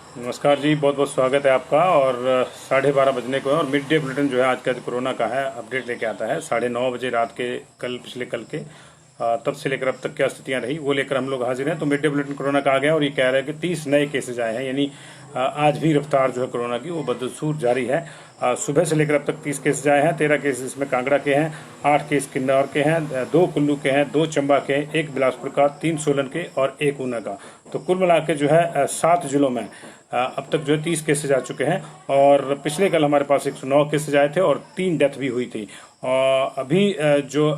नमस्कार जी, बहुत बहुत स्वागत है आपका। और 12:30 बजने को है और मिड डे बुलेटिन जो है आज का कोरोना का है अपडेट लेके आता है 9:30 बजे रात के पिछले कल के तब से लेकर अब तक क्या स्थितियां रही वो लेकर हम लोग हाजिर हैं। तो मिड डे बुलेटिन कोरोना का आ गया और ये कह रहा है कि 30 नए केसेज आए हैं, यानी आज भी रफ्तार जो है कोरोना की वो बदसूर जारी है। सुबह से लेकर अब तक 30 केसेज आए हैं। 13 केसेज इसमें कांगड़ा के हैं, 8 केस किन्नौर के हैं, 2 कुल्लू के हैं, 2 चंबा के, 1 बिलासपुर का, 3 सोलन के और 1 ऊना का। तो कुल मिला के जो है 7 जिलों में अब तक जो है 30 केसेज आ चुके हैं। और पिछले कल हमारे पास 109 केसेज आए थे और 3 डेथ भी हुई थी। और अभी जो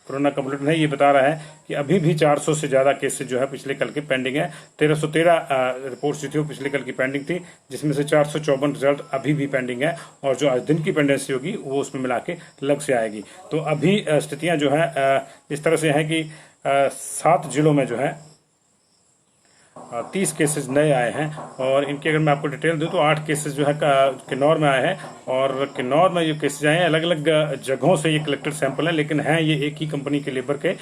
कोरोना का बुलेटिन है ये बता रहा है कि अभी भी 400 से ज़्यादा केसेज जो है पिछले कल के पेंडिंग है। 1313 रिपोर्ट्स जो थी वो पिछले कल की पेंडिंग थी, जिसमें से 454 रिजल्ट अभी भी पेंडिंग है और जो आज दिन की पेंडेंसी होगी वो उसमें मिला के अलग से आएगी। तो अभी स्थितियाँ जो है इस तरह से हैं कि 7 जिलों में जो है 30 केसेस नए आए हैं। और इनकी अगर मैं आपको डिटेल दूं तो 8 केसेस जो है किन्नौर में आए हैं। और किन्नौर में जो केसेस आए हैं अलग अलग जगहों से ये कलेक्टेड सैंपल हैं, लेकिन हैं ये एक ही कंपनी के लेबर के।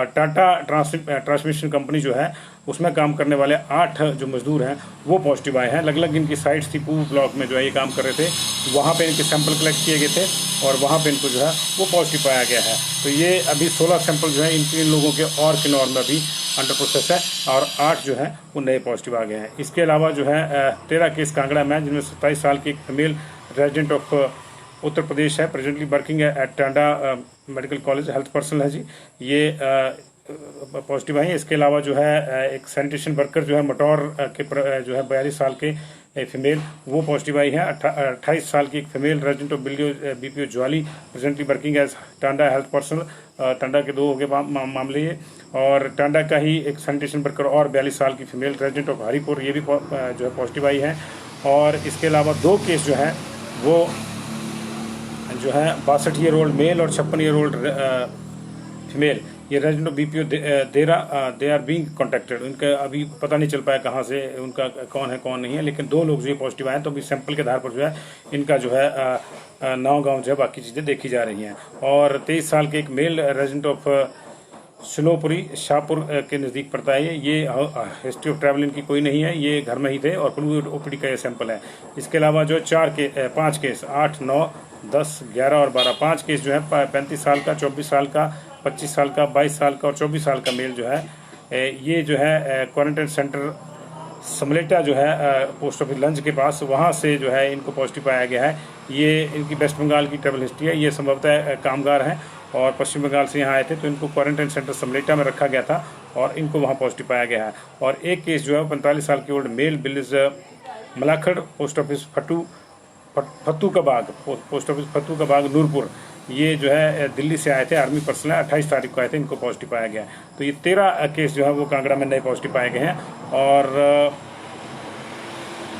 टाटा ट्रांसमिशन कंपनी जो है उसमें काम करने वाले 8 जो मजदूर हैं वो पॉजिटिव आए हैं। अलग अलग इनकी साइट्स थी, पूर्व ब्लॉक में जो है ये काम कर रहे थे, वहाँ पे इनके सैंपल कलेक्ट किए गए थे और वहाँ पे इनको जो है वो पॉजिटिव पाया गया है। तो ये अभी 16 सैंपल जो है इन 3 लोगों के और किन्नौर में अभी अंडर प्रोसेस है और 8 जो है वो नए पॉजिटिव आ गए हैं। इसके अलावा जो है 13 केस कांगड़ा में, जिनमें 27 साल की एक female resident of Uttar Pradesh है, प्रेजेंटली वर्किंग है at Tanda medical college, health person है जी, ये पॉजिटिव आई है। इसके अलावा जो है एक सैनिटेशन वर्कर जो है मटौर के जो है 42 साल के फीमेल वो पॉजिटिव आई है। 28 साल की एक female resident of VPO Jawali, presently working as Tanda health person. Tanda के 2 हो गए मामले ये। और टांडा का ही एक सैनिटेशन वर्कर और 42 साल की फीमेल रेजिडेंट ऑफ हरिपुर, ये भी जो है पॉजिटिव आई है। और इसके अलावा 2 केस जो है वो जो है 62 ईयर ओल्ड मेल और 56 ईयर ओल्ड फीमेल, ये रेजिडेंट ऑफ बीपीओ देरा, दे आर बीइंग कॉन्टेक्टेड। उनका अभी पता नहीं चल पाया कहाँ से उनका कौन है कौन नहीं है, लेकिन 2 लोग जो है पॉजिटिव आए हैं। तो अभी सैंपल के आधार पर जो है इनका जो है नाव गाँव जो है बाकी चीज़ें देखी जा रही हैं। और 23 साल के एक मेल रेजिडेंट ऑफ सिलोपुरी शाहपुर के नज़दीक पड़ता है ये हिस्ट्री ऑफ ट्रैवल इनकी कोई नहीं है, ये घर में ही थे और कुल्लू ओपीडी का ये सैंपल है। इसके अलावा जो 5 केस 8, 9, 10, 11 और 12 5 केस जो है 35 साल का, 24 साल का, 25 साल का, 22 साल का और 24 साल का मेल जो है ये जो है क्वारंटाइन सेंटर समलेटा जो है पोस्ट ऑफिस लंच के पास, वहाँ से जो है इनको पॉजिटिव पाया गया है। ये इनकी वेस्ट बंगाल की ट्रैवल हिस्ट्री है, ये संभवतः कामगार हैं और पश्चिम बंगाल से यहाँ आए थे, तो इनको क्वारंटाइन सेंटर समलेटा में रखा गया था और इनको वहाँ पॉजिटिव पाया गया है। और एक केस जो है 45 साल की ओल्ड मेल बिलिज मलाखड़, पोस्ट ऑफिस फतू का बाग, पोस्ट ऑफिस फतू का बाग नूरपुर, ये जो है दिल्ली से आए थे, आर्मी पर्सन है, 28 तारीख को आए थे, इनको पॉजिटिव पाया गया। तो ये 13 केस जो है वो कांगड़ा में नए पॉजिटिव पाए गए हैं। और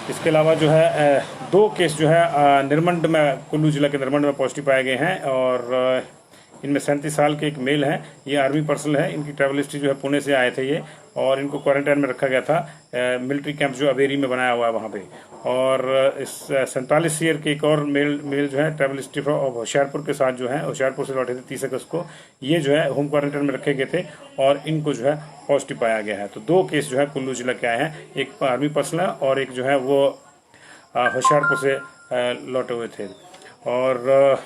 इसके अलावा जो है 2 केस जो है निर्मंड में, कुल्लू जिला के निर्मंड में पॉजिटिव पाए गए हैं। और इनमें 37 साल के एक मेल हैं, ये आर्मी पर्सन है, इनकी ट्रैवल हिस्ट्री जो है पुणे से आए थे ये, और इनको क्वारंटाइन में रखा गया था मिलिट्री कैंप जो अवेरी में बनाया हुआ है वहाँ पे। और इस 47 ईयर के एक और मेल जो है ट्रैवल हिस्ट्री ऑफ होशियारपुर के साथ जो है, होशियारपुर से लौटे थे 30 अगस्त को, ये जो है होम क्वारंटाइन में रखे गए थे और इनको जो है पॉजिटिव पाया गया है। तो 2 केस जो है कुल्लू जिला के आए हैं, एक आर्मी पर्सन है और एक जो है वो होशियारपुर से लौटे हुए थे। और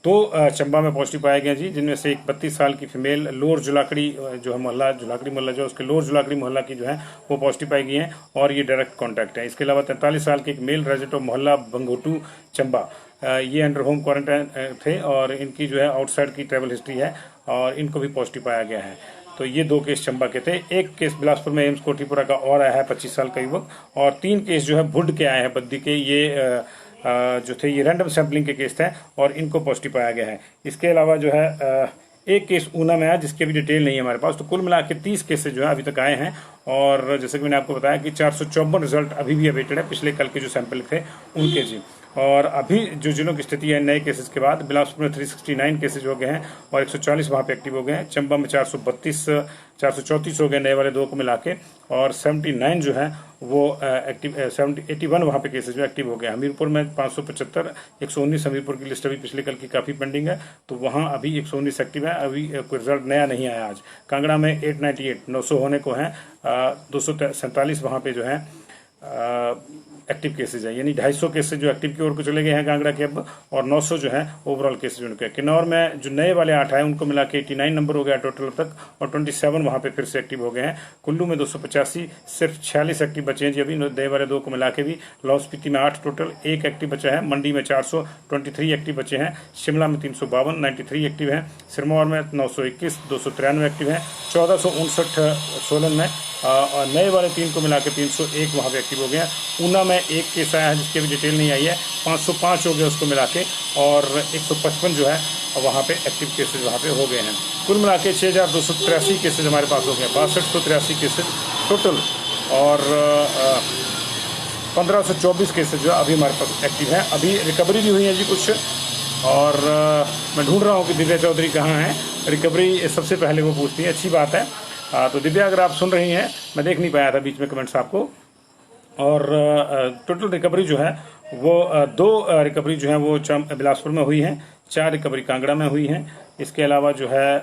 चंबा में पॉजिटिव पाया गया जी, जिनमें से एक 32 साल की फीमेल लोअर जुलाकड़ी जो है मोहल्ला, जुलाकड़ी मोहल्ला जो है उसके लोअर जुलाकड़ी मोहल्ला की जो है वो पॉजिटिव पाई गई हैं और ये डायरेक्ट कॉन्टैक्ट है। इसके अलावा 43 साल के एक मेल रेजिडेंट ऑफ मोहल्ला बंगोटू चंबा, ये अंडर होम क्वारंटाइन थे और इनकी जो है आउटसाइड की ट्रैवल हिस्ट्री है और इनको भी पॉजिटिव पाया गया है। तो ये 2 केस चंबा के थे। एक केस बिलासपुर में एम्स कोठीपुरा का और आया है, 25 साल का युवक। और 3 केस जो है भुड के आए हैं, बद्दी के, ये जो थे ये रैंडम सैम्पलिंग के केस थे और इनको पॉजिटिव पाया गया है। इसके अलावा जो है एक केस ऊना में आया जिसकी अभी डिटेल नहीं है हमारे पास। तो कुल मिला के 30 केसेज जो है अभी तक आए हैं। और जैसे कि मैंने आपको बताया कि 454 रिजल्ट अभी भी अवेटेड है पिछले कल के जो सैंपल थे उनके जी। और अभी जो जिलों की स्थिति है नए केसेस के बाद, बिलासपुर में 369 केसेज हो गए हैं और 140 वहाँ पे एक्टिव हो गए हैं। चंबा में 434 हो गए नए वाले 2 को मिला के, और 79 जो है वो एक्टिव 81 वहाँ पे केसेज जो एक्टिव हो गए। हमीरपुर में 575, 119 हमीरपुर की लिस्ट अभी पिछले कल की काफ़ी पेंडिंग है, तो वहाँ अभी 119 एक्टिव है, अभी कोई रिजल्ट नया नहीं आया आज। कांगड़ा में 898 900 होने को हैं, 247 वहाँ पे जो है एक्टिव केसेज है, यानी 250 केसेज जो एक्टिव की ओर को चले गए हैं कांगड़ा के अब, और 900 जो है ओवरऑल केसेज उनके। किन्नौर में जो नए वाले 8 आए उनको मिला के 89 नंबर हो गया टोटल अब तक, और 27 वहाँ पे फिर से एक्टिव हो गए हैं। कुल्लू में 285, सिर्फ 46 एक्टिव बचे हैं जी अभी नए वाले 2 को मिला के भी। लाहौल स्पीति में 8 टोटल, 1 एक्टिव बचा है। मंडी में 423 एक्टिव बचे हैं। शिमला में 352, 93 एक्टिव हैं। सिरमौर में 921, 293 एक्टिव हैं। 1459 सोलन में, और नए वाले 3 को मिला के 301 वहाँ पे एक्टिव हो गए हैं। ऊना में 1 केस आया है जिसकी अभी डिटेल नहीं आई है, 505 हो गए उसको मिला के, और 155 जो है वहाँ पे एक्टिव केसेज वहाँ पे हो गए हैं। कुल मिला के 6283 केसेज हमारे पास हो गए, 6283 केसेज टोटल, और 1524 केसेज जो है अभी हमारे पास एक्टिव हैं। अभी रिकवरी भी हुई है जी कुछ, और मैं ढूंढ रहा हूँ कि दिव्या चौधरी कहाँ हैं। रिकवरी सबसे पहले वो पूछती है, अच्छी बात है। तो दिव्या अगर आप सुन रही हैं, मैं देख नहीं पाया था बीच में कमेंट्स आपको। और टोटल रिकवरी जो है वो 2 रिकवरी जो है वो बिलासपुर में हुई हैं, 4 रिकवरी कांगड़ा में हुई हैं। इसके अलावा जो है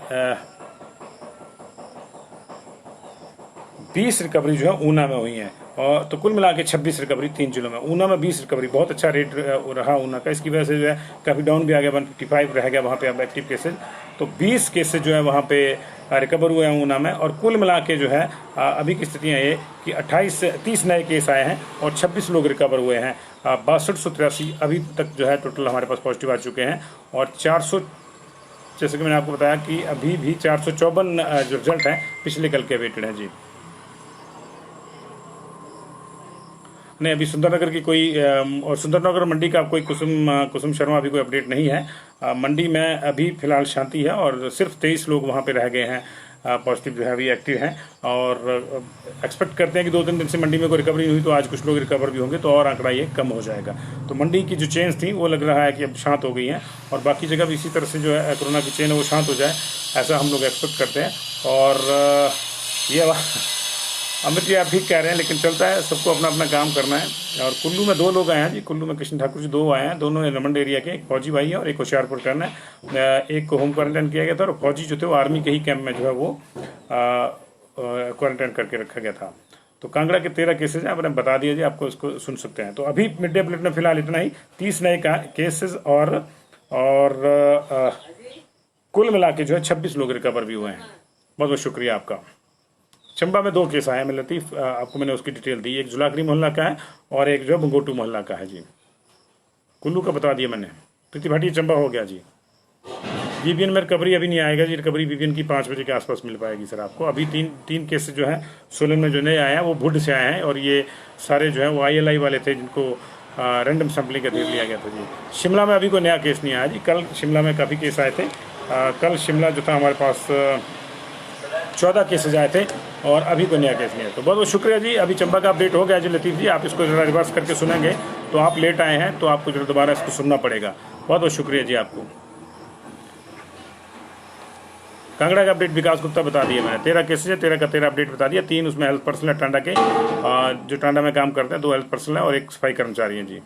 20 रिकवरी जो है ऊना में हुई हैं, और तो कुल मिला के 26 रिकवरी 3 जिलों में। ऊना में 20 रिकवरी, बहुत अच्छा रेट रहा ऊना का, इसकी वजह से जो है काफ़ी डाउन भी आ गया, 155 रह गया वहाँ पे अब एक्टिव केसेज। तो 20 केसेज जो है वहाँ पे रिकवर हुए हैं ऊना में, और कुल मिला के जो है अभी की स्थितियाँ ये कि 30 नए केस आए हैं और 26 लोग रिकवर हुए हैं। 6283 अभी तक जो है टोटल हमारे पास पॉजिटिव आ चुके हैं, और 400, जैसे कि मैंने आपको बताया कि अभी भी 454 जो रिजल्ट हैं पिछले कल के अवेटेड हैं जी। नहीं, अभी सुंदरनगर की कोई और सुंदरनगर मंडी का कोई कुसुम शर्मा अभी कोई अपडेट नहीं है। मंडी में अभी फिलहाल शांति है, और सिर्फ 23 लोग वहाँ पे रह गए हैं पॉजिटिव जो है अभी एक्टिव हैं, और एक्सपेक्ट करते हैं कि 2-3 दिन से मंडी में कोई रिकवरी नहीं हुई, तो आज कुछ लोग रिकवर भी होंगे, तो और आंकड़ा ये कम हो जाएगा। तो मंडी की जो चेन्स थी वो लग रहा है कि अब शांत हो गई हैं, और बाकी जगह भी इसी तरह से जो है कोरोना की चेन है वो शांत हो जाए, ऐसा हम लोग एक्सपेक्ट करते हैं। और ये अमित जी आप ठीक कह रहे हैं, लेकिन चलता है, सबको अपना अपना काम करना है। और कुल्लू में 2 लोग आए हैं जी, कुल्लू में कृष्ण ठाकुर जी 2 आए हैं, दोनों रमंड एरिया के, एक फौजी भाई है और एक होशियारपुर करना है। एक को होम क्वारंटाइन किया गया था, और फौजी जो थे वो आर्मी के ही कैंप में जो है वो क्वारंटाइन करके रखा गया था। तो कांगड़ा के 13 केसेज हैं, आपने बता दिया जी, आपको इसको सुन सकते हैं। तो अभी मिड डे बुलेटिन में फिलहाल इतना ही, 30 नए केसेज और कुल मिला के जो है 26 लोग रिकवर भी हुए हैं। बहुत बहुत शुक्रिया आपका। चंबा में 2 केस आए हैं, मैं लतीफ़ आपको मैंने उसकी डिटेल दी, एक जुलाकरी मोहल्ला का है और एक जो बंगोटू मोहल्ला का है जी। कुल्लू का बता दिया मैंने। प्रीति भाटिया चंबा हो गया जी। बीबीएन में रिकवरी अभी नहीं आएगा जी, रिकवरी बीबीएन की 5 बजे के आसपास मिल पाएगी सर आपको। अभी तीन केस जो हैं सोलन में जो नए आए हैं वो भुड से आए हैं, और ये सारे जो है वो ILI वाले थे जिनको रैंडम सैम्पलिंग का दे लिया गया था जी। शिमला में अभी कोई नया केस नहीं आया जी, कल शिमला में काफ़ी केस आए थे। कल शिमला जो था हमारे पास 14 केसेज आए थे, और अभी कोई नया केस नहीं है। तो बहुत बहुत शुक्रिया जी। अभी चंबा का अपडेट हो गया जी लतीफ़ जी, आप इसको ज़रा रिवर्स करके सुनेंगे, तो आप लेट आए हैं तो आपको जरा दोबारा इसको सुनना पड़ेगा। बहुत बहुत शुक्रिया जी आपको। कांगड़ा का अपडेट विकास गुप्ता बता दिया मैंने, 13 केसेज है, 13 का 13 अपडेट बता दिया। 3 उसमें हेल्थ पर्सन है टांडा के, जो टांडा में काम करते हैं, 2 हेल्थ पर्सन है और 1 सफाई कर्मचारी हैं जी।